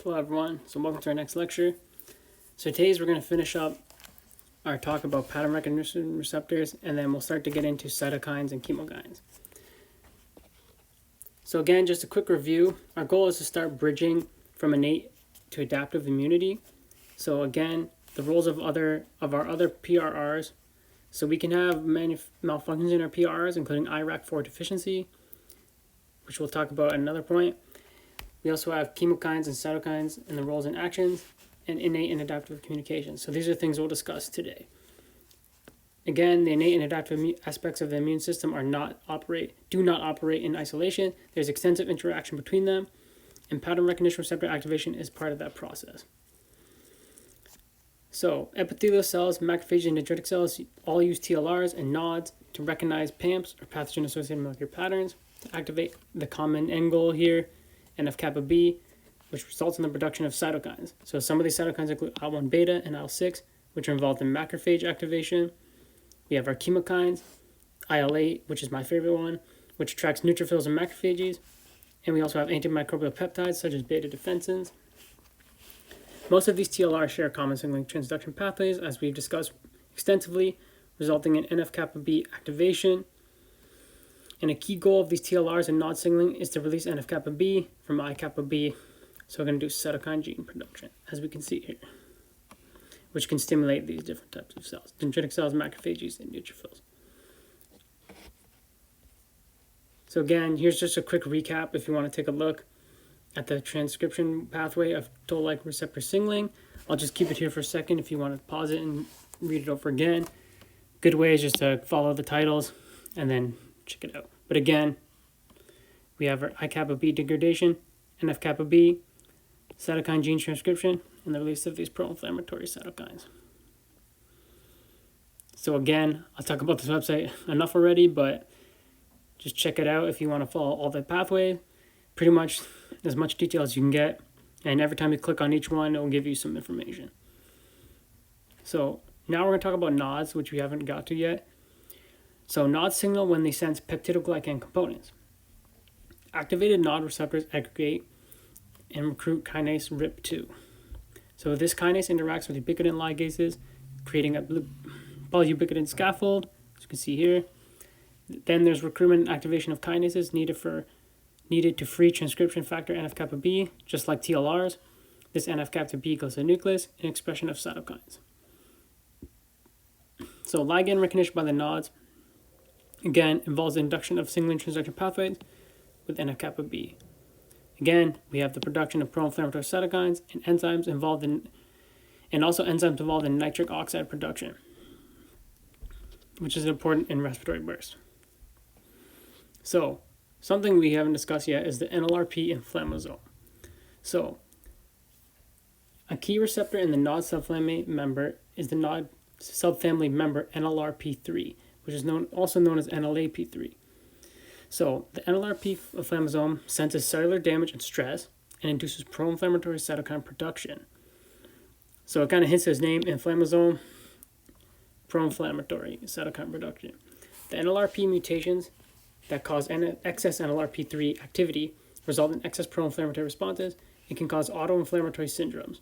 Hello everyone, so welcome to our next lecture. So today's we're going to finish up our talk about pattern recognition receptors, and then we'll start to get into cytokines and chemokines. So again, just a quick review. Our goal is to start bridging from innate to adaptive immunity. So again, the roles of our other PRRs. So we can have malfunctions in our PRRs, including IRAK4 deficiency, which we'll talk about at another point. We also have chemokines and cytokines and the roles and actions, and innate and adaptive communication. So these are things we'll discuss today. Again, the innate and adaptive aspects of the immune system do not operate in isolation. There's extensive interaction between them, and pattern recognition receptor activation is part of that process. So epithelial cells, macrophages, and dendritic cells all use TLRs and nods to recognize PAMPs, or pathogen-associated molecular patterns, to activate the common end goal here, NF-kappa B, which results in the production of cytokines. So some of these cytokines include IL-1 beta and IL-6, which are involved in macrophage activation. We have our chemokines, IL-8, which is my favorite one, which attracts neutrophils and macrophages. And we also have antimicrobial peptides, such as beta defensins. Most of these TLRs share common signaling transduction pathways, as we've discussed extensively, resulting in NF-kappa B activation. And a key goal of these TLRs and nod signaling is to release NF-kappa B from I-kappa B. So we're going to do cytokine gene production, as we can see here, which can stimulate these different types of cells: dendritic cells, macrophages, and neutrophils. So again, here's just a quick recap if you want to take a look at the transcription pathway of toll-like receptor signaling. I'll just keep it here for a second if you want to pause it and read it over again. Good way is just to follow the titles and then check it out. But again, we have our I-kappa B degradation, NF-kappa B, cytokine gene transcription, and the release of these pro-inflammatory cytokines. So again, I'll talk about this website enough already, but just check it out if you want to follow all the pathway. Pretty much as much detail as you can get, and every time you click on each one, it will give you some information. So now we're going to talk about nods, which we haven't got to yet. So nods signal when they sense peptidoglycan components. Activated nod receptors aggregate and recruit kinase RIP2. So this kinase interacts with ubiquitin ligases, creating a polyubiquitin scaffold, as you can see here. Then there's recruitment and activation of kinases needed to free transcription factor NF-kappa B, just like TLRs. This NF-kappa B goes to the nucleus in expression of cytokines. So ligand recognition by the nods, again, involves the induction of signaling transduction pathways with NF-kappa B. Again, we have the production of pro-inflammatory cytokines and enzymes involved in nitric oxide production, which is important in respiratory burst. So, something we haven't discussed yet is the NLRP3 Inflammasome. So, a key receptor in the nod subfamily member is the nod subfamily member NLRP3, which is also known as NLAP3. So, the NLRP inflammasome senses cellular damage and stress and induces pro-inflammatory cytokine production. So, it kind of hints at its name, inflammasome, pro-inflammatory cytokine production. The NLRP mutations that cause excess NLRP3 activity result in excess pro-inflammatory responses and can cause autoinflammatory syndromes.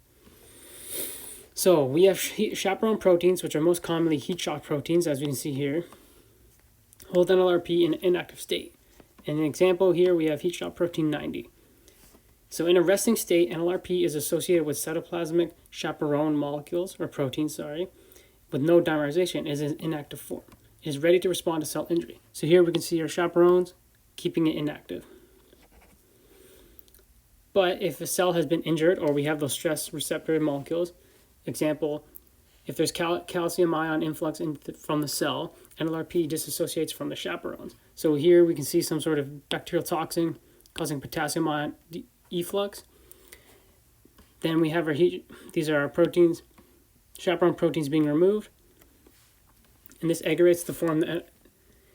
So, we have chaperone proteins, which are most commonly heat shock proteins, as we can see here, hold NLRP in an inactive state. In an example here, we have heat shock protein 90. So in a resting state, NLRP is associated with cytoplasmic chaperone molecules, or proteins, with no dimerization. It is in inactive form. It is ready to respond to cell injury. So here we can see our chaperones keeping it inactive. But if a cell has been injured, or we have those stress receptor molecules, example, if there's calcium ion influx from the cell, NLRP disassociates from the chaperones. So here we can see some sort of bacterial toxin causing potassium ion efflux. Then we have these are our proteins, chaperone proteins being removed. And this aggregates to form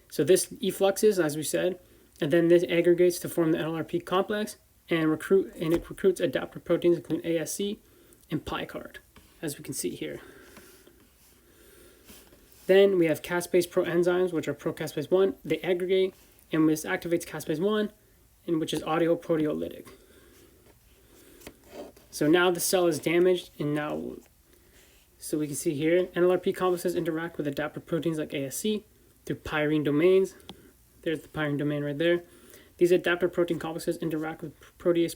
so this effluxes, as we said, and then this aggregates to form the NLRP complex and it recruits adaptor proteins including ASC and picard, as we can see here. Then we have caspase proenzymes, which are procaspase 1. They aggregate, and this activates caspase 1, which is autoproteolytic. So now the cell is damaged, and so we can see here, NLRP complexes interact with adaptive proteins like ASC through pyrene domains. There's the pyrene domain right there. These adaptive protein complexes interact with protease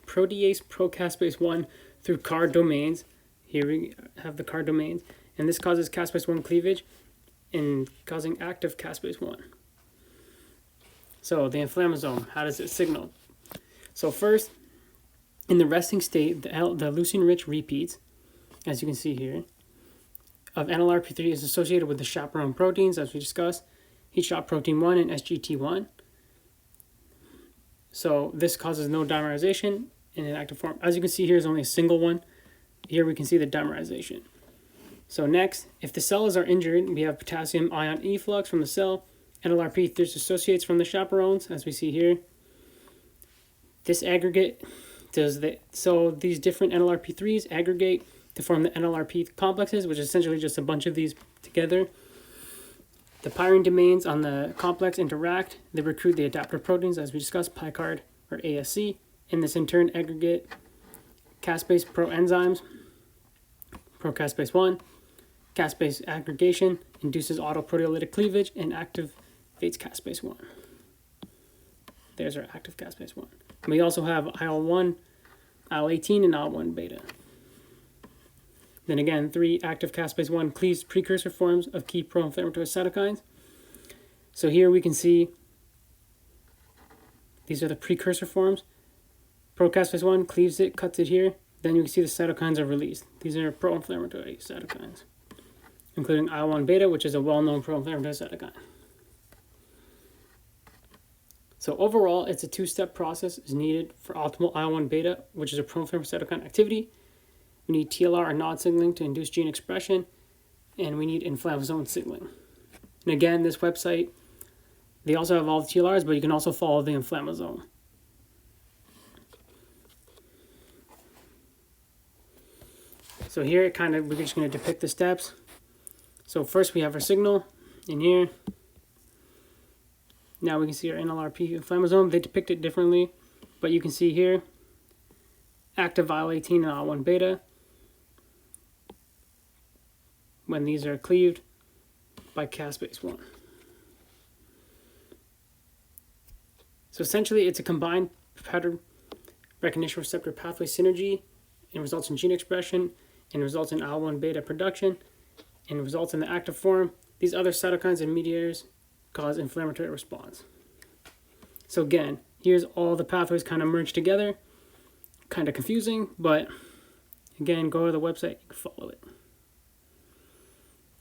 procaspase 1 through CAR domains. Here we have the CAR domains, and this causes caspase 1 cleavage and causing active caspase 1. So the inflammasome, how does it signal? So first, in the resting state, the leucine-rich repeats, as you can see here, of NLRP3 is associated with the chaperone proteins, as we discussed, heat shock protein 1 and SGT1. So this causes no dimerization in an active form. As you can see here is only a single one. Here we can see the dimerization. So next, if the cells are injured, we have potassium ion efflux from the cell. NLRP3 dissociates from the chaperones, as we see here. This aggregate so these different NLRP3s aggregate to form the NLRP complexes, which is essentially just a bunch of these together. The pyrene domains on the complex interact. They recruit the adaptive proteins, as we discussed, picard or ASC, and this in turn aggregate caspase proenzymes, procaspase 1. Caspase aggregation induces autoproteolytic cleavage and activates caspase 1. There's our active caspase 1. We also have IL-1, IL-18, and IL-1 beta. Then again, 3 active caspase 1 cleaves precursor forms of key pro-inflammatory cytokines. So here we can see these are the precursor forms. Procaspase 1 cleaves it, cuts it here. Then you can see the cytokines are released. These are pro-inflammatory cytokines, including IL-1 beta, which is a well-known pro-inflammatory cytokine. So overall, it's a two-step process is needed for optimal IL-1 beta, which is a pro-inflammatory cytokine activity. We need TLR or NOD signaling to induce gene expression, and we need inflammasome signaling. And again, this website, they also have all the TLRs, but you can also follow the inflammasome. So here, we're just going to depict the steps. So first we have our signal in here. Now we can see our NLRP inflammasome. They depict it differently, but you can see here active IL-18 and IL-1 beta when these are cleaved by caspase 1. So essentially it's a combined pattern recognition receptor pathway synergy and results in gene expression and results in IL-1 beta production and results in the active form. These other cytokines and mediators cause inflammatory response. So again, here's all the pathways kind of merged together. Kind of confusing, but again, go to the website, you can follow it.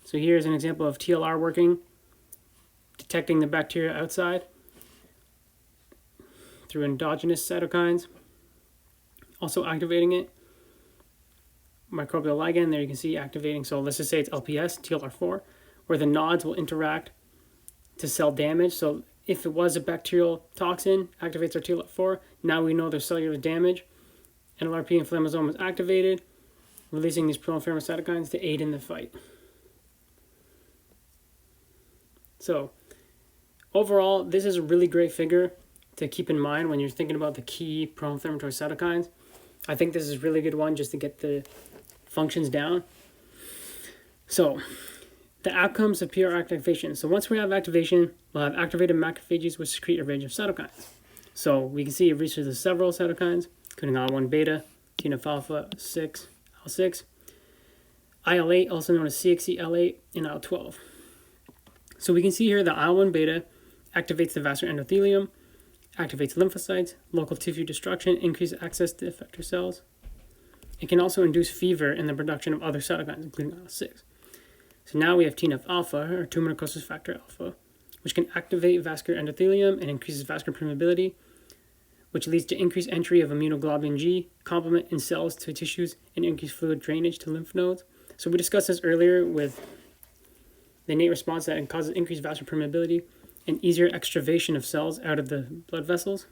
So here's an example of TLR working, detecting the bacteria outside through endogenous cytokines, also activating it. Microbial ligand, there you can see activating, so let's just say it's LPS, TLR4, where the nodes will interact to cell damage. So if it was a bacterial toxin, activates our TLR4, now we know there's cellular damage. NLRP inflammasome is activated, releasing these pro-inflammatory cytokines to aid in the fight. So overall, this is a really great figure to keep in mind when you're thinking about the key pro-inflammatory cytokines. I think this is a really good one just to get the functions down. So the outcomes of PR activation. So once we have activation, we'll have activated macrophages which secrete a range of cytokines. So we can see it reaches several cytokines, including IL-1 beta, TNF-alpha 6, IL-6, IL-8, also known as CXCL8, and IL-12. So we can see here that IL-1 beta activates the vascular endothelium, activates lymphocytes, local tissue destruction, increases access to effector cells. It can also induce fever and the production of other cytokines, including IL-6. So now we have TNF-alpha, or tumor necrosis factor alpha, which can activate vascular endothelium and increases vascular permeability, which leads to increased entry of immunoglobulin G, complement in cells to tissues, and increased fluid drainage to lymph nodes. So we discussed this earlier with the innate response that causes increased vascular permeability and easier extravasation of cells out of the blood vessels.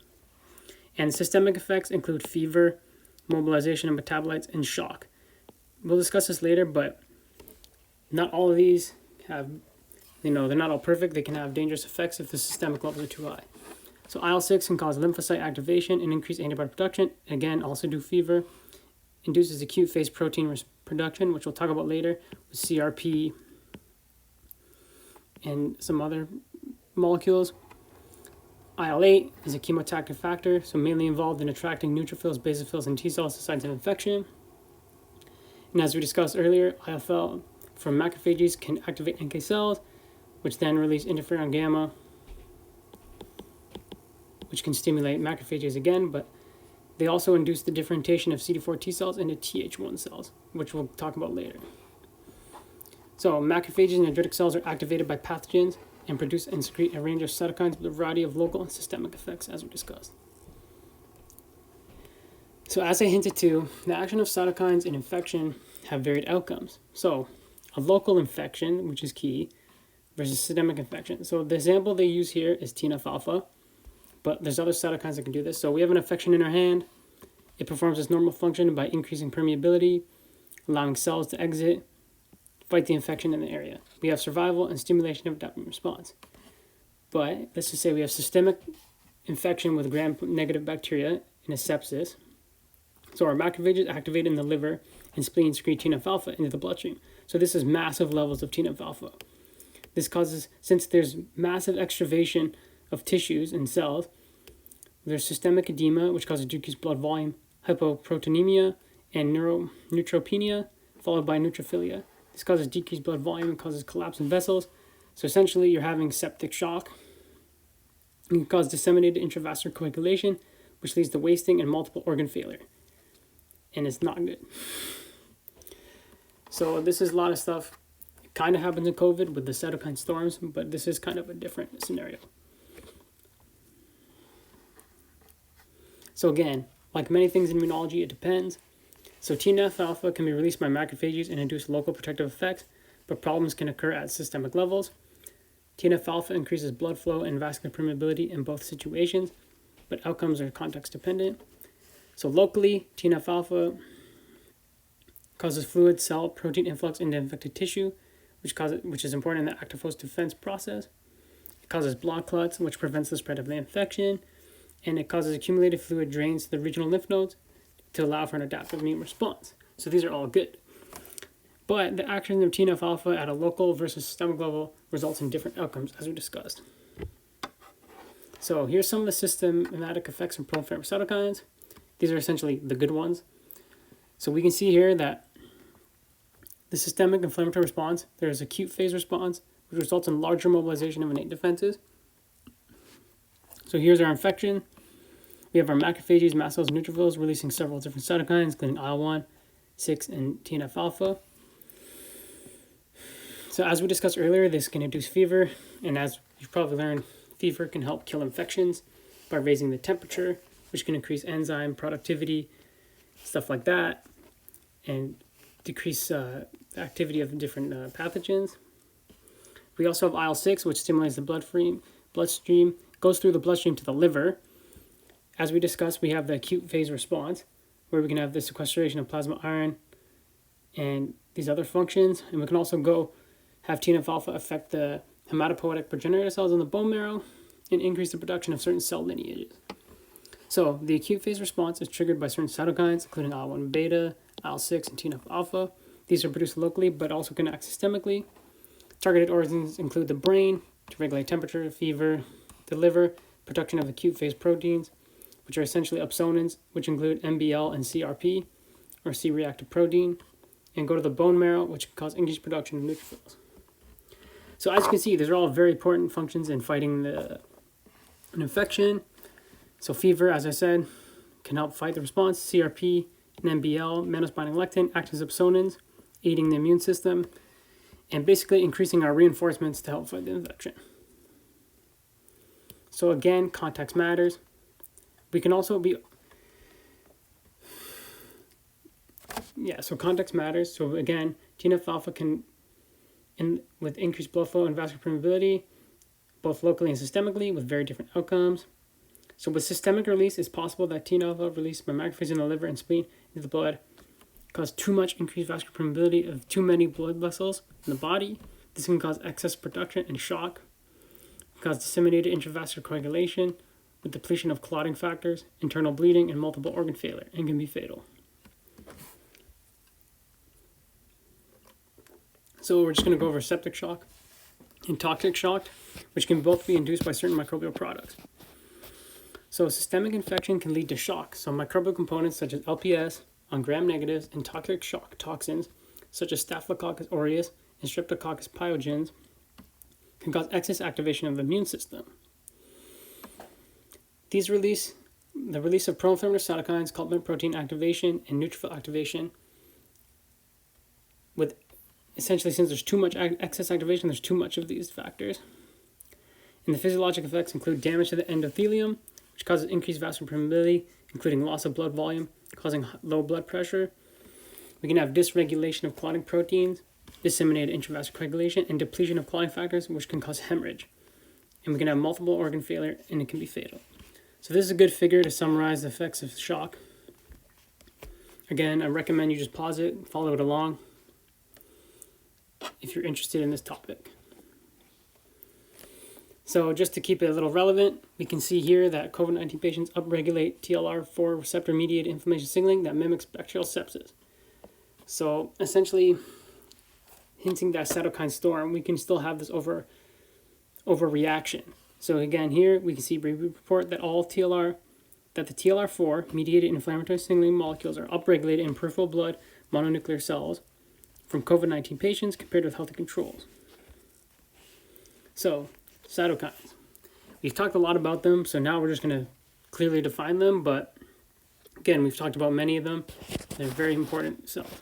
And systemic effects include fever, mobilization of metabolites, and shock. We'll discuss this later, but not all of these have, they're not all perfect. They can have dangerous effects if the systemic levels are too high. So IL-6 can cause lymphocyte activation and increase antibody production. Again, also do fever induces acute phase protein production, which we'll talk about later with CRP and some other molecules. IL-8 is a chemotactic factor, so mainly involved in attracting neutrophils, basophils, and T cells to sites of infection. And as we discussed earlier, IFL from macrophages can activate NK cells, which then release interferon gamma, which can stimulate macrophages again, but they also induce the differentiation of CD4 T cells into Th1 cells, which we'll talk about later. So macrophages and dendritic cells are activated by pathogens and produce and secrete a range of cytokines with a variety of local and systemic effects, as we discussed. So as I hinted to, the action of cytokines in infection have varied outcomes. So a local infection, which is key, versus systemic infection. So the example they use here is TNF-alpha, but there's other cytokines that can do this. So we have an infection in our hand. It performs its normal function by increasing permeability, allowing cells to exit, fight the infection in the area. We have survival and stimulation of adaptive response. But let's just say we have systemic infection with gram-negative bacteria in a sepsis. So our macrophages activate in the liver and spleen secrete TNF-alpha into the bloodstream. So this is massive levels of TNF-alpha. This causes, since there's massive extravasation of tissues and cells, there's systemic edema, which causes decreased blood volume, hypoproteinemia, and neutropenia, followed by neutrophilia. This causes decreased blood volume and causes collapse in vessels. So essentially, you're having septic shock. It can cause disseminated intravascular coagulation, which leads to wasting and multiple organ failure. And it's not good. So this is a lot of stuff. It kind of happens in COVID with the cytokine storms, but this is kind of a different scenario. So again, like many things in immunology, it depends. So TNF-alpha can be released by macrophages and induce local protective effects, but problems can occur at systemic levels. TNF-alpha increases blood flow and vascular permeability in both situations, but outcomes are context dependent. So locally, TNF-alpha causes fluid, cell, protein influx into infected tissue, which is important in the active host defense process. It causes blood clots, which prevents the spread of the infection, and it causes accumulated fluid drains to the regional lymph nodes to allow for an adaptive immune response. So these are all good. But the action of TNF-alpha at a local versus systemic level results in different outcomes, as we discussed. So here's some of the systematic effects of proliferative cytokines. These are essentially the good ones. So we can see here that the systemic inflammatory response, there is acute phase response, which results in larger mobilization of innate defenses. So here's our infection. We have our macrophages, mast cells, neutrophils releasing several different cytokines, including IL-1, 6, and TNF-alpha. So as we discussed earlier, this can induce fever, and as you've probably learned, fever can help kill infections by raising the temperature, which can increase enzyme productivity, stuff like that, and decrease the activity of different pathogens. We also have IL-6, which stimulates the bloodstream, goes through the bloodstream to the liver. As we discussed, we have the acute phase response, where we can have the sequestration of plasma iron and these other functions. And we can also have TNF-alpha affect the hematopoietic progenitor cells in the bone marrow and increase the production of certain cell lineages. So the acute phase response is triggered by certain cytokines, including IL-1 beta, IL-6, and TNF-alpha. These are produced locally, but also can act systemically. Targeted organs include the brain to regulate temperature, fever, the liver, production of acute phase proteins, which are essentially opsonins, which include MBL and CRP, or C-reactive protein, and go to the bone marrow, which can cause increased production of neutrophils. So as you can see, these are all very important functions in fighting an infection. So fever, as I said, can help fight the response. CRP and MBL, mannose-binding lectin, act as opsonins, aiding the immune system, and basically increasing our reinforcements to help fight the infection. So again, context matters. We can also so context matters. So again, TNF-alpha can, with increased blood flow and vascular permeability, both locally and systemically, with very different outcomes. So with systemic release, it's possible that TNF-alpha released by macrophages in the liver and spleen into the blood cause too much increased vascular permeability of too many blood vessels in the body. This can cause excess production and shock, cause disseminated intravascular coagulation with depletion of clotting factors, internal bleeding, and multiple organ failure, and can be fatal. So we're just going to go over septic shock and toxic shock, which can both be induced by certain microbial products. So systemic infection can lead to shock. So microbial components such as LPS on gram-negatives and toxic shock toxins such as Staphylococcus aureus and Streptococcus pyogenes can cause excess activation of the immune system. The release of pro-inflammatory cytokines, complement protein activation, and neutrophil activation. With essentially, since there's too much excess activation, there's too much of these factors. And the physiologic effects include damage to the endothelium, which causes increased vascular permeability, including loss of blood volume, causing low blood pressure. We can have dysregulation of clotting proteins, disseminated intravascular coagulation, and depletion of clotting factors, which can cause hemorrhage. And we can have multiple organ failure, and it can be fatal. So this is a good figure to summarize the effects of shock. Again, I recommend you just pause it, follow it along if you're interested in this topic. So just to keep it a little relevant, we can see here that COVID-19 patients upregulate TLR4 receptor-mediated inflammation signaling that mimics bacterial sepsis. So essentially, hinting that cytokine storm, we can still have this overreaction. So again, here we can see we report that the TLR4 mediated inflammatory signaling molecules are upregulated in peripheral blood mononuclear cells from COVID-19 patients compared with healthy controls. So, cytokines. We've talked a lot about them, so now we're just going to clearly define them, but again, we've talked about many of them. They're very important cells,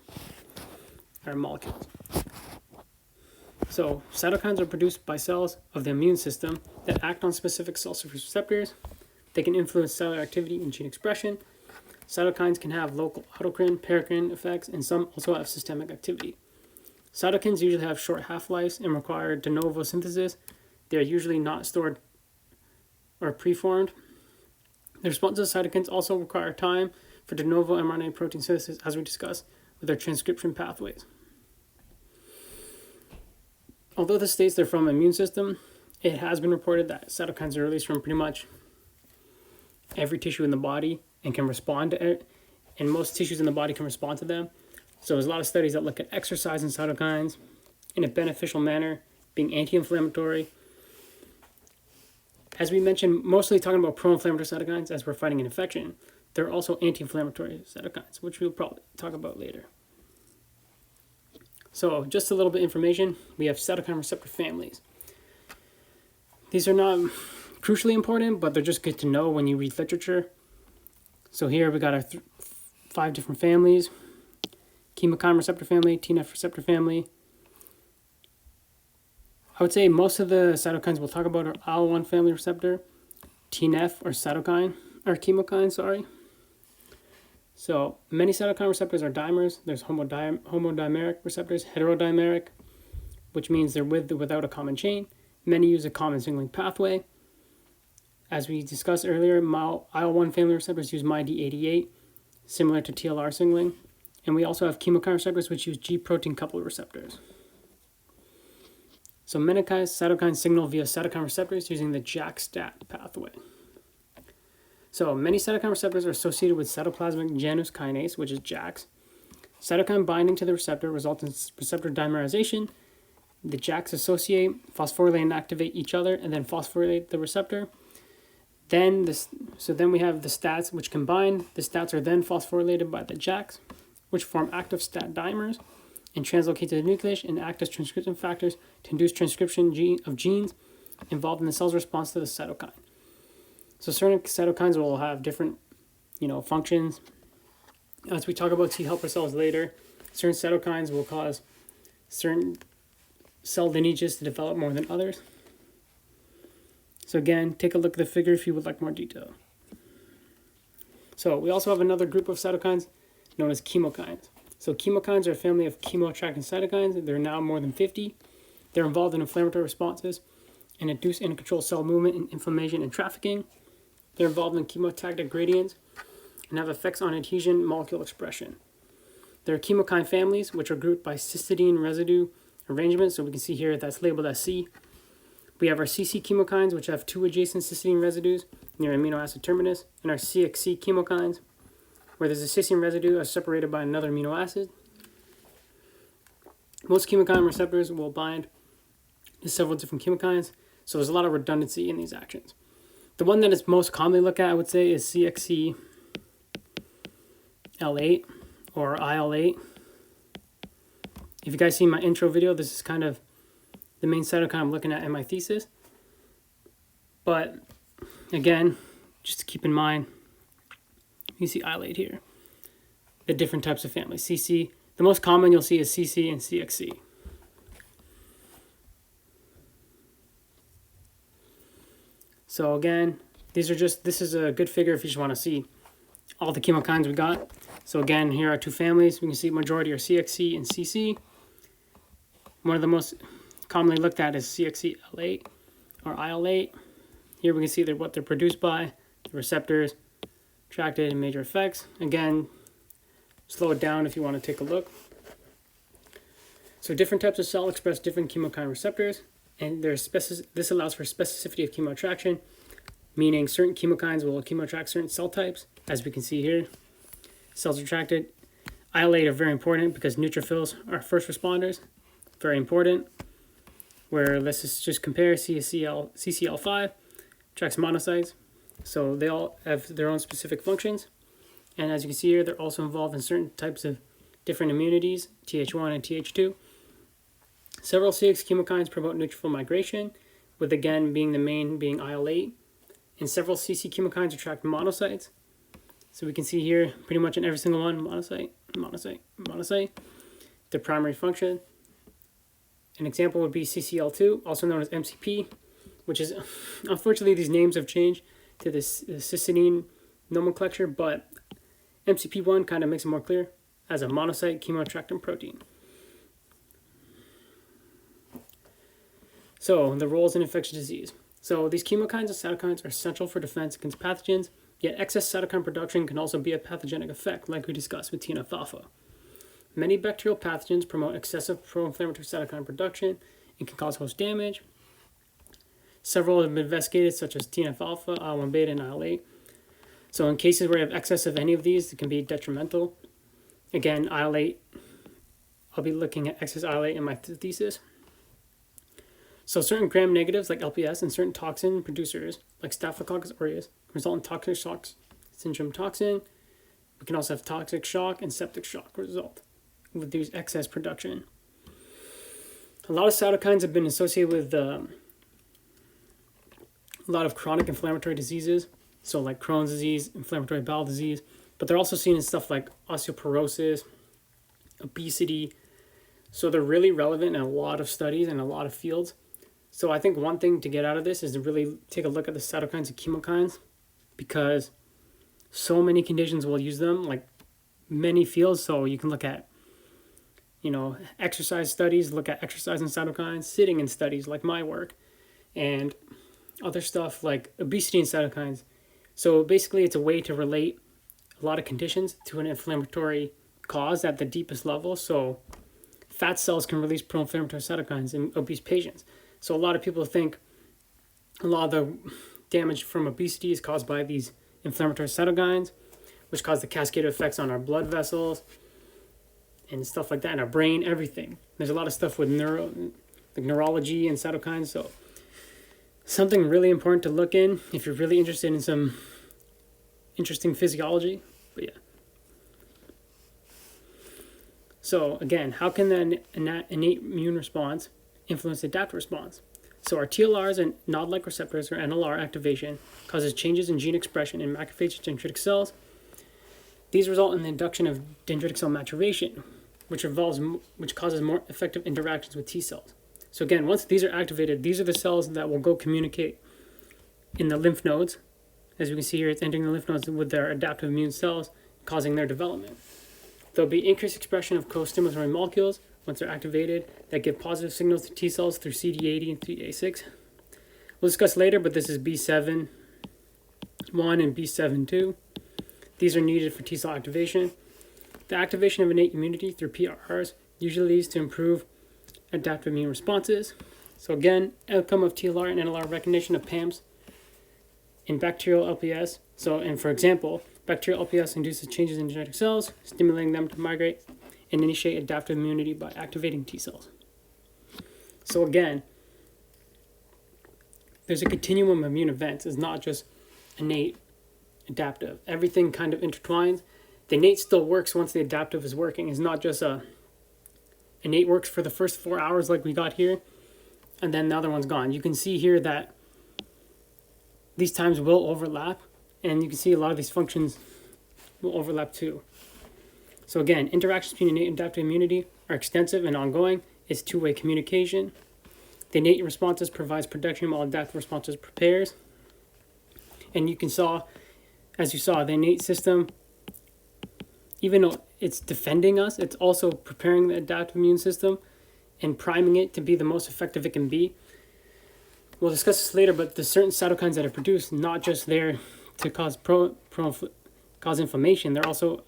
or molecules. So, cytokines are produced by cells of the immune system that act on specific cell surface receptors. They can influence cellular activity and gene expression. Cytokines can have local autocrine, paracrine effects, and some also have systemic activity. Cytokines usually have short half-lives and require de novo synthesis. They are usually not stored or preformed. The responses to cytokines also require time for de novo mRNA protein synthesis, as we discussed with their transcription pathways. Although this states they're from the immune system, it has been reported that cytokines are released from pretty much every tissue in the body and can respond to it, and most tissues in the body can respond to them. So there's a lot of studies that look at exercise and cytokines in a beneficial manner, being anti-inflammatory. As we mentioned, mostly talking about pro-inflammatory cytokines as we're fighting an infection. There are also anti-inflammatory cytokines, which we'll probably talk about later. So just a little bit of information, we have cytokine receptor families. These are not crucially important, but they're just good to know when you read literature. So here we got our 5 different families: chemokine receptor family, TNF receptor family. I would say most of the cytokines we'll talk about are IL-1 family receptor, TNF or cytokine, or chemokine, sorry. So many cytokine receptors are dimers. There's homodimeric receptors, heterodimeric, which means they're with or without a common chain. Many use a common signaling pathway. As we discussed earlier, IL-1 family receptors use MyD88, similar to TLR signaling. And we also have chemokine receptors, which use G protein coupled receptors. So many cytokines signal via cytokine receptors using the JAK-STAT pathway. So many cytokine receptors are associated with cytoplasmic Janus kinase, which is JAKs. Cytokine binding to the receptor results in receptor dimerization. The JAKs associate, phosphorylate, and activate each other, and then phosphorylate the receptor. Then we have the STATs, which combine. The STATs are then phosphorylated by the JAKs, which form active STAT dimers and translocate to the nucleus and act as transcription factors to induce transcription of genes involved in the cell's response to the cytokine. So certain cytokines will have different, functions. As we talk about T helper cells later, certain cytokines will cause certain cell lineages to develop more than others. So again, take a look at the figure if you would like more detail. So we also have another group of cytokines known as chemokines. So chemokines are a family of chemoattractant cytokines. There are now more than 50. They're involved in inflammatory responses and induce and control cell movement and inflammation and trafficking. They're involved in chemotactic gradients and have effects on adhesion molecule expression. There are chemokine families, which are grouped by cytidine residue arrangement. So we can see here that's labeled as C. We have our CC chemokines, which have 2 adjacent cytidine residues near amino acid terminus, and our CXC chemokines, where there's a cysteine residue separated by another amino acid. Most chemokine receptors will bind to several different chemokines, so there's a lot of redundancy in these actions. The one that is most commonly looked at, I would say, is CXCL8 or IL-8. If you guys see my intro video, this is kind of the main cytokine I'm looking at in my thesis. But again, just to keep in mind, you see IL-8 here. The different types of families. CC, the most common you'll see is CC and CXC. So again, this is a good figure if you just want to see all the chemokines we got. So again, here are two families. We can see majority are CXC and CC. One of the most commonly looked at is CXCL8 or IL-8. Here we can see what they're produced by, the receptors, attracted, and major effects. Again, slow it down if you want to take a look. So different types of cell express different chemokine receptors, and this allows for specificity of chemoattraction, meaning certain chemokines will chemoattract certain cell types, as we can see here. Cells attracted. IL-8 are very important because neutrophils are first responders, very important. Where let's just compare CCL5 attracts monocytes, so they all have their own specific functions. And as you can see here, they're also involved in certain types of different immunities, Th1 and Th2. Several CX chemokines promote neutrophil migration, with again being the main being IL-8. And several CC chemokines attract monocytes. So we can see here, pretty much in every single one, monocyte, monocyte, monocyte, the primary function. An example would be CCL2, also known as MCP, which is, unfortunately, these names have changed to this cytidine nomenclature, but MCP1 kind of makes it more clear as a monocyte chemoattractant protein. So, the roles in infectious disease. So, these chemokines and cytokines are essential for defense against pathogens, yet excess cytokine production can also be a pathogenic effect, like we discussed with TNF-alpha. Many bacterial pathogens promote excessive pro-inflammatory cytokine production and can cause host damage. Several have been investigated, such as TNF-alpha, IL-1 and IL-8. So in cases where you have excess of any of these, it can be detrimental. Again, IL-8, I'll be looking at excess IL-8 in my thesis. So certain gram-negatives like LPS and certain toxin producers like Staphylococcus aureus result in toxic shock syndrome toxin. We can also have toxic shock and septic shock result with these excess production. A lot of cytokines have been associated with a lot of chronic inflammatory diseases, so like Crohn's disease, inflammatory bowel disease, but they're also seen in stuff like osteoporosis, obesity, so they're really relevant in a lot of studies and a lot of fields. So I think one thing to get out of this is to really take a look at the cytokines and chemokines, because so many conditions will use them, like many fields. So you can look at, exercise studies, look at exercise and cytokines, sitting in studies like my work, and other stuff like obesity and cytokines. So basically it's a way to relate a lot of conditions to an inflammatory cause at the deepest level. So fat cells can release pro-inflammatory cytokines in obese patients. So a lot of people think a lot of the damage from obesity is caused by these inflammatory cytokines, which cause the cascade effects on our blood vessels and stuff like that, in our brain, everything. There's a lot of stuff with neurology and cytokines. So something really important to look in if you're really interested in some interesting physiology. But yeah. So again, how can the innate immune response influence the adaptive response? So our TLRs and nod-like receptors, or NLR activation, causes changes in gene expression in macrophage dendritic cells. These result in the induction of dendritic cell maturation, which causes more effective interactions with T cells. So again, once these are activated, these are the cells that will go communicate in the lymph nodes. As we can see here, it's entering the lymph nodes with their adaptive immune cells, causing their development. There'll be increased expression of co-stimulatory molecules once they're activated that give positive signals to T cells through CD80 and CD86. We'll discuss later, but this is B7-1 and B7-2. These are needed for T cell activation. The activation of innate immunity through PRRs usually leads to improved adaptive immune responses. So again, outcome of TLR and NLR recognition of PAMPs in bacterial LPS. So, and for example, bacterial LPS induces changes in genetic cells, stimulating them to migrate and initiate adaptive immunity by activating T cells. So again, there's a continuum of immune events. It's not just innate, adaptive. Everything kind of intertwines. The innate still works once the adaptive is working. It's not just innate works for the first 4 hours like we got here, and then the other one's gone. You can see here that these times will overlap, and you can see a lot of these functions will overlap too. So again, interactions between innate and adaptive immunity are extensive and ongoing. It's two-way communication. The innate responses provides protection while adaptive responses prepares. And you can saw, as you saw, the innate system, even though it's defending us, it's also preparing the adaptive immune system and priming it to be the most effective it can be. We'll discuss this later, but there's certain cytokines that are produced not just there to cause cause inflammation. They're also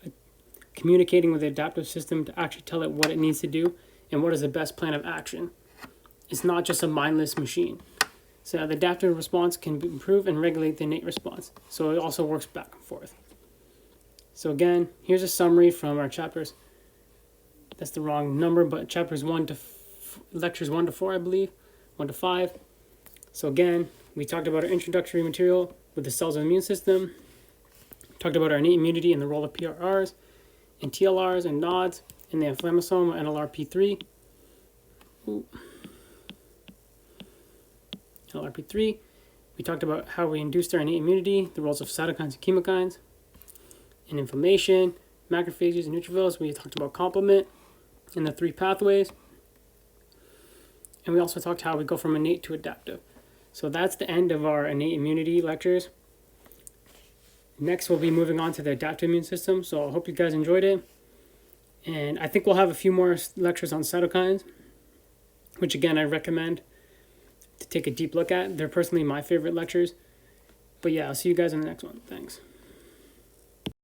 communicating with the adaptive system to actually tell it what it needs to do and what is the best plan of action. It's not just a mindless machine. So the adaptive response can improve and regulate the innate response. So it also works back and forth. So again, here's a summary from our chapters. That's the wrong number, but chapters lectures 1 to 4, I believe, 1 to 5. So again, we talked about our introductory material with the cells of the immune system. Talked about our innate immunity and the role of PRRs and TLRs and NODs in the inflammasome, NLRP3. NLRP3. We talked about how we induced our innate immunity, the roles of cytokines and chemokines, in inflammation, macrophages, and neutrophils. We talked about complement and the 3 pathways. And we also talked how we go from innate to adaptive. So that's the end of our innate immunity lectures. Next, we'll be moving on to the adaptive immune system. So I hope you guys enjoyed it. And I think we'll have a few more lectures on cytokines, which again, I recommend to take a deep look at. They're personally my favorite lectures. But yeah, I'll see you guys in the next one. Thanks.